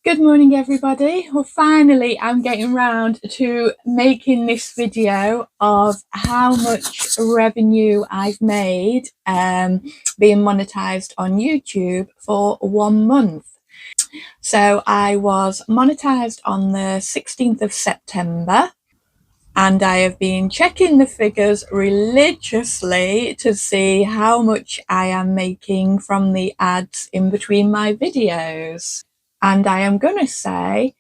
Good morning, everybody. Well, finally, I'm getting round to making this video of how much revenue I've made being monetized on YouTube for 1 month. So I was monetized on the 16th of September, and I have been checking the figures religiously to see how much I am making from the ads in between my videos. And I am going to say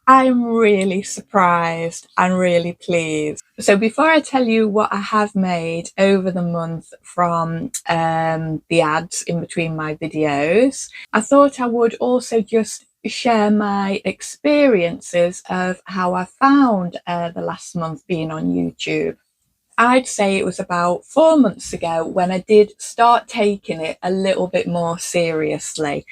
I'm really surprised and really pleased. So before I tell you what I have made over the month from the ads in between my videos, I thought I would also just share my experiences of how I found the last month being on YouTube. I'd say it was about 4 months ago when I did start taking it a little bit more seriously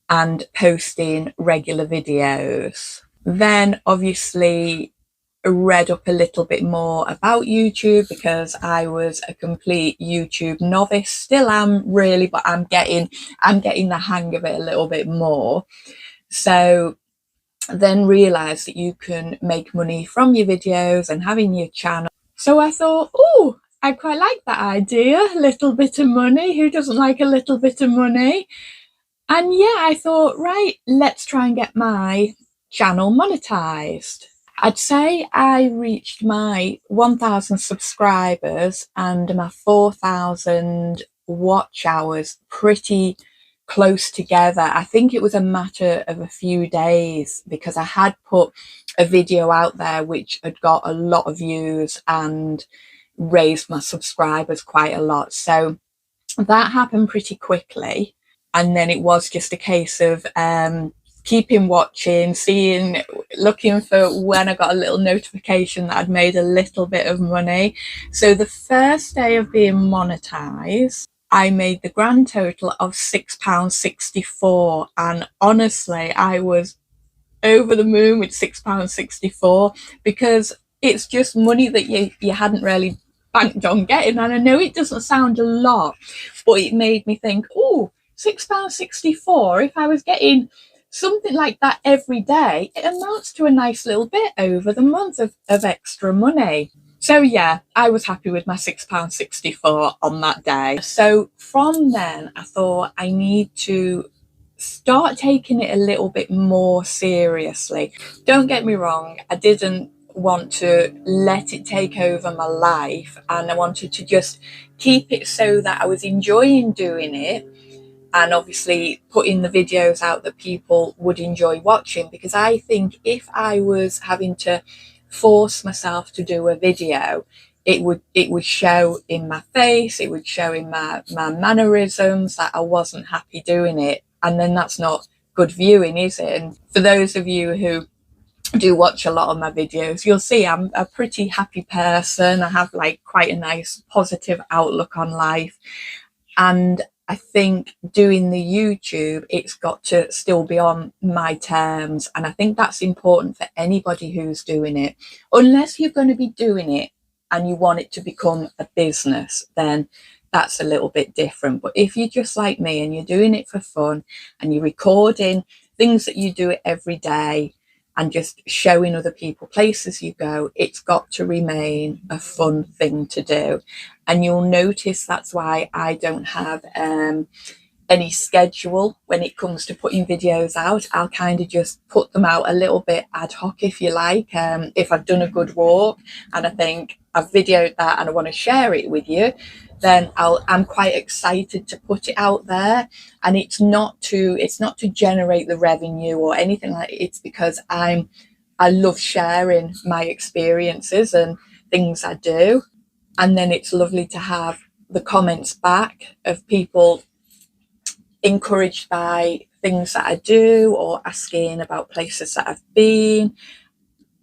and posting regular videos. Then obviously read up a little bit more about YouTube because I was a complete YouTube novice. Still am really, but I'm getting the hang of it a little bit more. So then realized that you can make money from your videos and having your channel. So I thought, oh, I quite like that idea. A little bit of money. Who doesn't like a little bit of money? And yeah, I thought, right, let's try and get my channel monetized. I'd say I reached my 1,000 subscribers and my 4,000 watch hours pretty close together. I think it was a matter of a few days because I had put a video out there which had got a lot of views and raised my subscribers quite a lot. So that happened pretty quickly. And then it was just a case of keeping watching, looking for when I got a little notification that I'd made a little bit of money. So the first day of being monetized, I made the grand total of £6.64. And honestly, I was over the moon with £6.64 because it's just money that you hadn't really banked on getting. And I know it doesn't sound a lot, but it made me think, oh, £6.64, if I was getting something like that every day, it amounts to a nice little bit over the month of extra money. So yeah, I was happy with my £6.64 on that day. So from then I thought I need to start taking it a little bit more seriously. Don't get me wrong, I didn't want to let it take over my life, and I wanted to just keep it so that I was enjoying doing it and obviously putting the videos out that people would enjoy watching. Because I think if I was having to force myself to do a video, it would show in my face, it would show in my mannerisms that I wasn't happy doing it, and then that's not good viewing, is it? And for those of you who do watch a lot of my videos, you'll see I'm a pretty happy person. I have like quite a nice positive outlook on life, and I think doing the YouTube, it's got to still be on my terms. And I think that's important for anybody who's doing it. Unless you're going to be doing it and you want it to become a business, then that's a little bit different. But if you're just like me and you're doing it for fun and you're recording things that you do every day and just showing other people places you go, it's got to remain a fun thing to do. And you'll notice that's why I don't have any schedule when it comes to putting videos out. I'll kind of just put them out a little bit ad hoc, if you like. If I've done a good walk and I think I've videoed that and I want to share it with you, then I'm quite excited to put it out there. And it's not to generate the revenue or anything like it. It's because I love sharing my experiences and things I do. And then it's lovely to have the comments back of people encouraged by things that I do or asking about places that I've been.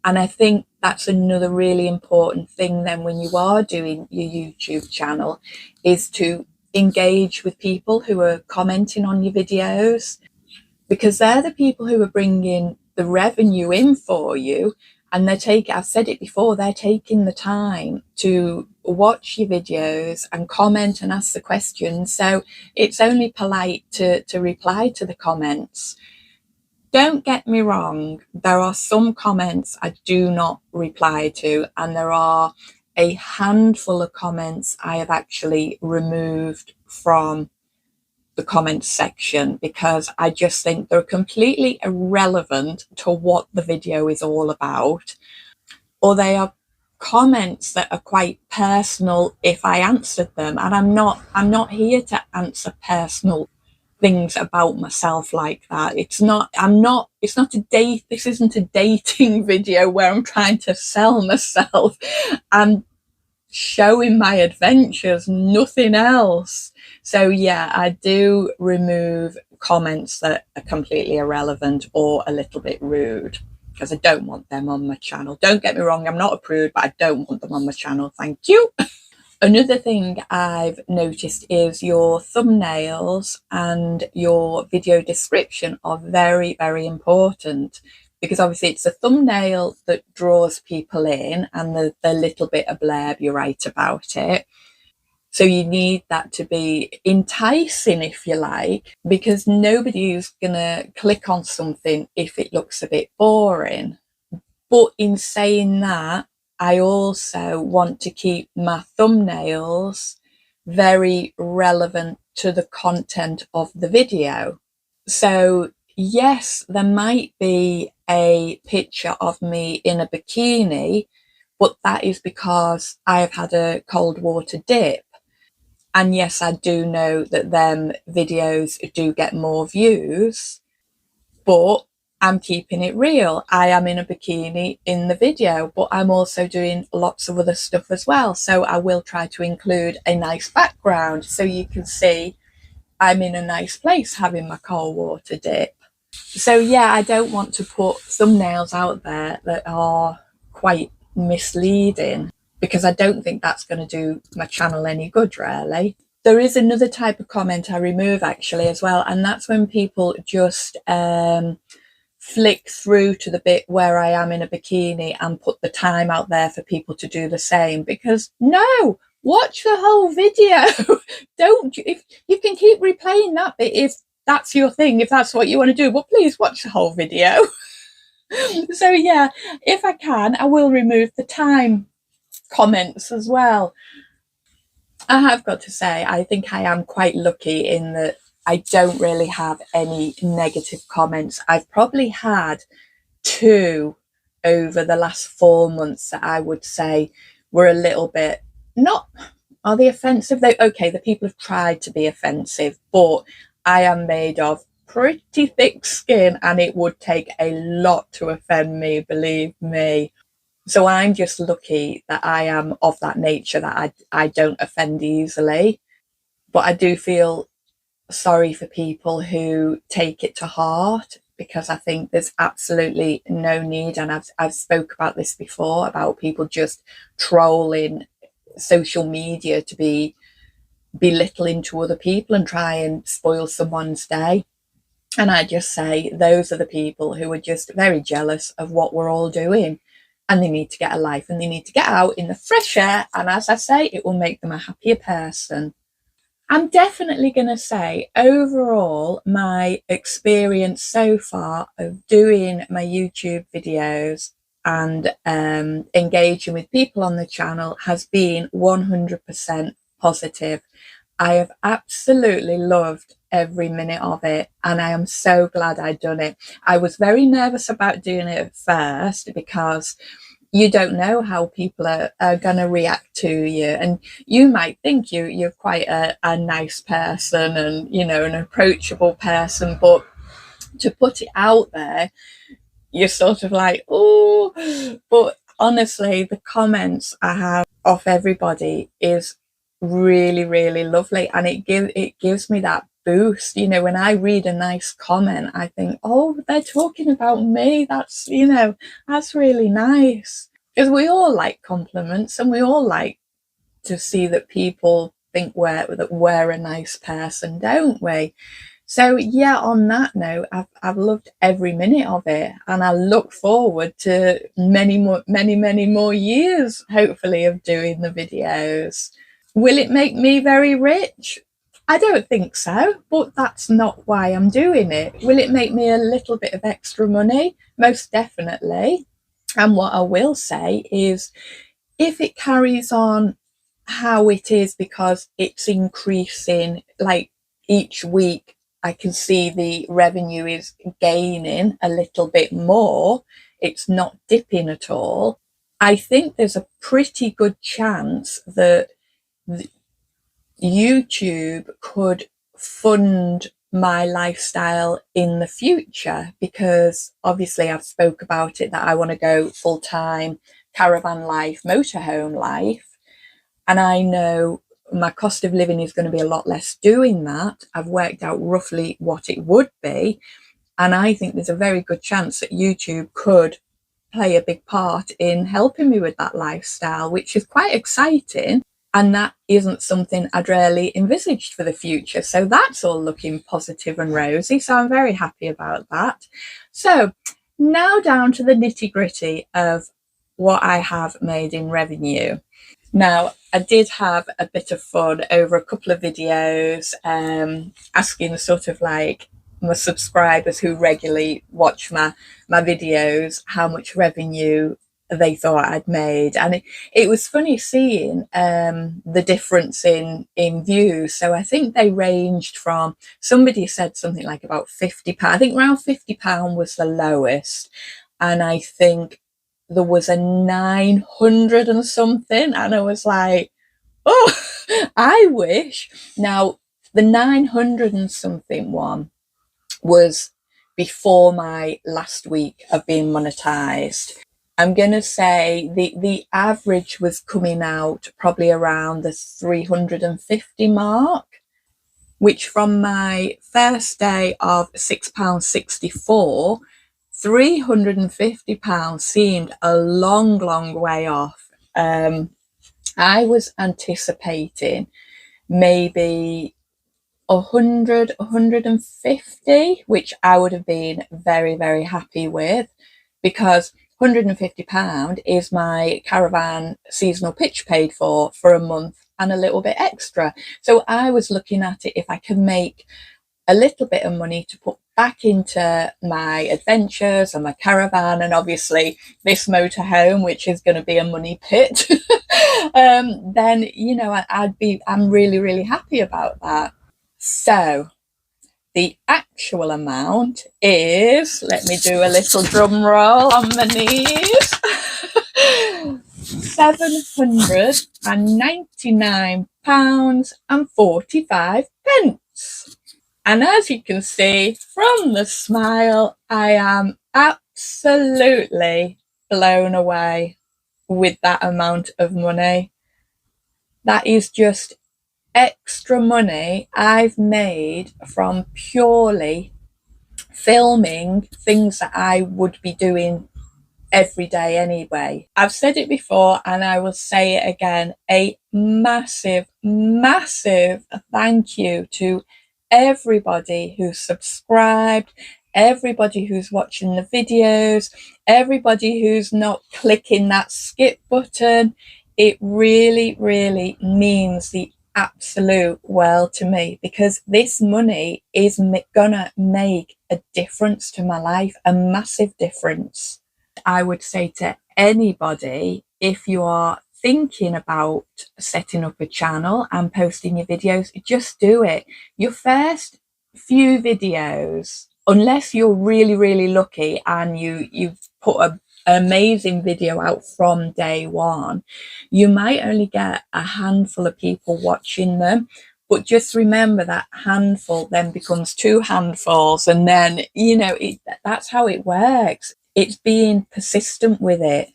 And I think that's another really important thing then when you are doing your YouTube channel, is to engage with people who are commenting on your videos, because they're the people who are bringing the revenue in for you. And I've said it before, they're taking the time to watch your videos and comment and ask the questions. So it's only polite to reply to the comments. Don't get me wrong, there are some comments I do not reply to, and there are a handful of comments I have actually removed from the comments section because I just think they're completely irrelevant to what the video is all about, or they are comments that are quite personal if I answered them, and I'm not here to answer personal things about myself like that. It's not a date. This isn't a dating video where I'm trying to sell myself. I'm showing my adventures, nothing else. So yeah, I do remove comments that are completely irrelevant or a little bit rude because I don't want them on my channel. Don't get me wrong, I'm not a prude, but I don't want them on my channel. Thank you. Another thing I've noticed is your thumbnails and your video description are very, very important, because obviously it's a thumbnail that draws people in and the little bit of blurb you write about it. So you need that to be enticing, if you like, because nobody's going to click on something if it looks a bit boring. But in saying that, I also want to keep my thumbnails very relevant to the content of the video. So yes, there might be a picture of me in a bikini, but that is because I have had a cold water dip. And yes, I do know that them videos do get more views, but I'm keeping it real. I am in a bikini in the video, but I'm also doing lots of other stuff as well. So I will try to include a nice background so you can see I'm in a nice place having my cold water dip. So yeah, I don't want to put thumbnails out there that are quite misleading, because I don't think that's going to do my channel any good, really. There is another type of comment I remove actually as well, and that's when people just flick through to the bit where I am in a bikini and put the time out there for people to do the same. Because no, watch the whole video. Don't, if you can keep replaying that bit if that's your thing, if that's what you want to do, but please watch the whole video. So yeah, if I can, I will remove the time comments as well. I have got to say, I think I am quite lucky in that I don't really have any negative comments. I've probably had 2 over the last 4 months that I would say were a little bit, not, are they offensive? Okay, the people have tried to be offensive, but I am made of pretty thick skin and it would take a lot to offend me, believe me. So I'm just lucky that I am of that nature, that I don't offend easily. But I do feel sorry for people who take it to heart, because I think there's absolutely no need. And I've spoke about this before, about people just trolling social media to be belittling to other people and try and spoil someone's day. And I just say those are the people who are just very jealous of what we're all doing, and they need to get a life and they need to get out in the fresh air. And as I say, it will make them a happier person. I'm definitely going to say overall, my experience so far of doing my YouTube videos and engaging with people on the channel has been 100% positive. I have absolutely loved every minute of it, and I am so glad I'd done it. I was very nervous about doing it at first because you don't know how people are going to react to you, and you might think you're quite a nice person and, you know, an approachable person, but to put it out there, you're sort of like, oh. But honestly, the comments I have off everybody is really, really lovely, and it gives me that boost. You know, when I read a nice comment, I think, oh, they're talking about me. That's, you know, that's really nice. Because we all like compliments, and we all like to see that people think we're a nice person, don't we? So yeah, on that note, I've loved every minute of it, and I look forward to many more years, hopefully, of doing the videos. Will it make me very rich? I don't think so, but that's not why I'm doing it. Will it make me a little bit of extra money? Most definitely. And what I will say is, if it carries on how it is, because it's increasing like each week, I can see the revenue is gaining a little bit more, it's not dipping at all. I think there's a pretty good chance that YouTube could fund my lifestyle in the future, because obviously I've spoke about it that I want to go full-time caravan life, motorhome life, and I know my cost of living is going to be a lot less doing that. I've worked out roughly what it would be, and I think there's a very good chance that YouTube could play a big part in helping me with that lifestyle, which is quite exciting. And that isn't something I'd really envisaged for the future. So that's all looking positive and rosy. So I'm very happy about that. So now down to the nitty gritty of what I have made in revenue. Now, I did have a bit of fun over a couple of videos, asking sort of like my subscribers who regularly watch my videos how much revenue they thought I'd made, and it was funny seeing the difference in views. So I think they ranged from, somebody said something like about £50, I think around £50 was the lowest, and I think there was a 900 and something, and I was like, oh, I wish. Now the 900 and something one was before my last week of being monetized. I'm going to say the average was coming out probably around the 350 mark, which from my first day of £6.64, £350 seemed a long way off. I was anticipating maybe 100, 150, which I would have been very happy with, because £150 is my caravan seasonal pitch paid for a month and a little bit extra. So I was looking at it, if I can make a little bit of money to put back into my adventures and my caravan, and obviously this motorhome, which is going to be a money pit, then, you know, I'm really happy about that. So the actual amount is, let me do a little drum roll on my knees, £799.45. And as you can see from the smile, I am absolutely blown away with that amount of money. That is just extra money I've made from purely filming things that I would be doing every day anyway. I've said it before and I will say it again, a massive thank you to everybody who's subscribed, everybody who's watching the videos, everybody who's not clicking that skip button. It really means the absolute world to me, because this money is gonna make a difference to my life, a massive difference. I would say to anybody, if you are thinking about setting up a channel and posting your videos, just do it. Your first few videos, unless you're really lucky and you've put an amazing video out from day one, you might only get a handful of people watching them. But just remember that handful then becomes two handfuls, and then, you know, that's how it works. It's being persistent with it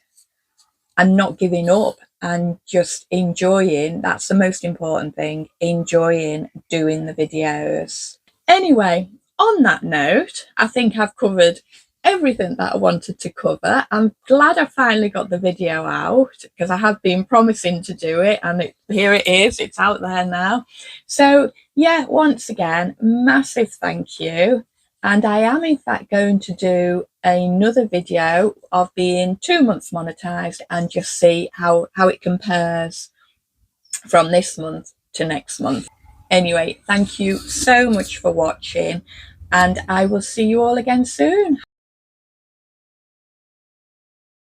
and not giving up and just enjoying. That's the most important thing, enjoying doing the videos. Anyway, on that note, I think I've covered everything that I wanted to cover. I'm glad I finally got the video out, because I have been promising to do it, and here it is, it's out there now. So yeah, once again, massive thank you. And I am in fact going to do another video of being 2 months monetized and just see how it compares from this month to next month. Anyway, thank you so much for watching, and I will see you all again soon.